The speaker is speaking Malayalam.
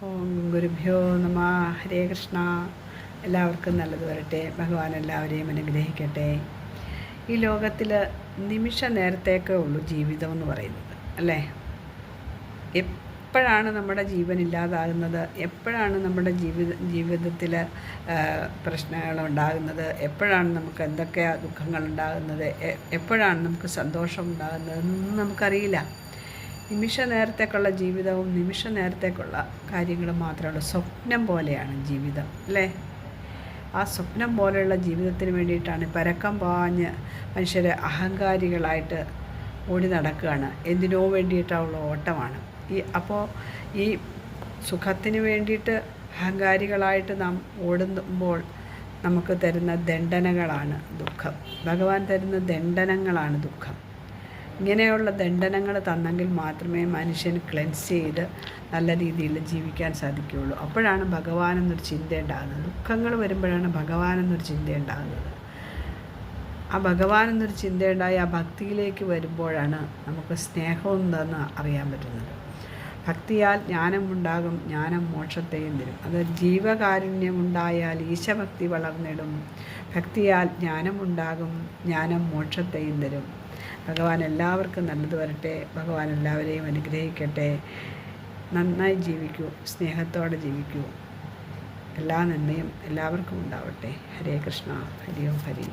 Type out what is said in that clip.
ഓം ഗുരുഭ്യോ നമ. ഹരേ കൃഷ്ണ. എല്ലാവർക്കും നല്ലത് വരട്ടെ. ഭഗവാൻ എല്ലാവരെയും അനുഗ്രഹിക്കട്ടെ. ഈ ലോകത്തിൽ നിമിഷ നേരത്തേക്കേ ഉള്ളൂ ജീവിതം എന്ന് പറയുന്നത്, അല്ലേ? എപ്പോഴാണ് നമ്മുടെ ജീവൻ ഇല്ലാതാകുന്നത്, എപ്പോഴാണ് നമ്മുടെ ജീവിതത്തിൽ പ്രശ്നങ്ങളുണ്ടാകുന്നത്, എപ്പോഴാണ് നമുക്ക് എന്തൊക്കെ ദുഃഖങ്ങളുണ്ടാകുന്നത്, എപ്പോഴാണ് നമുക്ക് സന്തോഷം ഉണ്ടാകുന്നതെന്നൊന്നും നമുക്കറിയില്ല. നിമിഷ നേരത്തേക്കുള്ള ജീവിതവും നിമിഷ നേരത്തേക്കുള്ള കാര്യങ്ങളും മാത്രമേ സ്വപ്നം പോലെയാണ് ജീവിതം, അല്ലേ? ആ സ്വപ്നം പോലെയുള്ള ജീവിതത്തിന് വേണ്ടിയിട്ടാണ് പരക്കം പാഞ്ഞ് മനുഷ്യർ അഹങ്കാരികളായിട്ട് ഓടി നടക്കുകയാണ്. എന്തിനോ വേണ്ടിയിട്ടുള്ള ഓട്ടമാണ് അപ്പോൾ ഈ സുഖത്തിന് വേണ്ടിയിട്ട് അഹങ്കാരികളായിട്ട് നാം ഓടുമ്പോൾ നമുക്ക് തരുന്ന ദണ്ഡനങ്ങളാണ് ദുഃഖം. ഭഗവാൻ തരുന്ന ദണ്ഡനങ്ങളാണ് ദുഃഖം. ഇങ്ങനെയുള്ള ദണ്ഡനങ്ങൾ തന്നെങ്കിൽ മാത്രമേ മനുഷ്യന് ക്ലെൻസ് ചെയ്ത് നല്ല രീതിയിൽ ജീവിക്കാൻ സാധിക്കുകയുള്ളൂ. അപ്പോഴാണ് ഭഗവാൻ എന്നൊരു ചിന്ത ഉണ്ടാകുന്നത്. ദുഃഖങ്ങൾ വരുമ്പോഴാണ് ഭഗവാൻ എന്നൊരു ചിന്ത ഉണ്ടാകുന്നത്. ആ ഭഗവാൻ എന്നൊരു ചിന്തയുണ്ടായി ആ ഭക്തിയിലേക്ക് വരുമ്പോഴാണ് നമുക്ക് സ്നേഹം എന്തെന്ന് അറിയാൻ പറ്റുന്നത്. ഭക്തിയാൽ ജ്ഞാനമുണ്ടാകും, ജ്ഞാനം മോക്ഷത്തെയും തരും. അത് ജീവകാരുണ്യമുണ്ടായാൽ ഈശഭക്തി വളർന്നിടും. ഭക്തിയാൽ ജ്ഞാനമുണ്ടാകും, ജ്ഞാനം മോക്ഷത്തെയും തരും. ഭഗവാൻ എല്ലാവർക്കും നല്ലത് വരട്ടെ. ഭഗവാൻ എല്ലാവരെയും അനുഗ്രഹിക്കട്ടെ. നന്നായി ജീവിക്കൂ, സ്നേഹത്തോടെ ജീവിക്കൂ. എല്ലാ നന്മയും എല്ലാവർക്കും ഉണ്ടാവട്ടെ. ഹരേ കൃഷ്ണ. ഹരി ഓം ഹരി.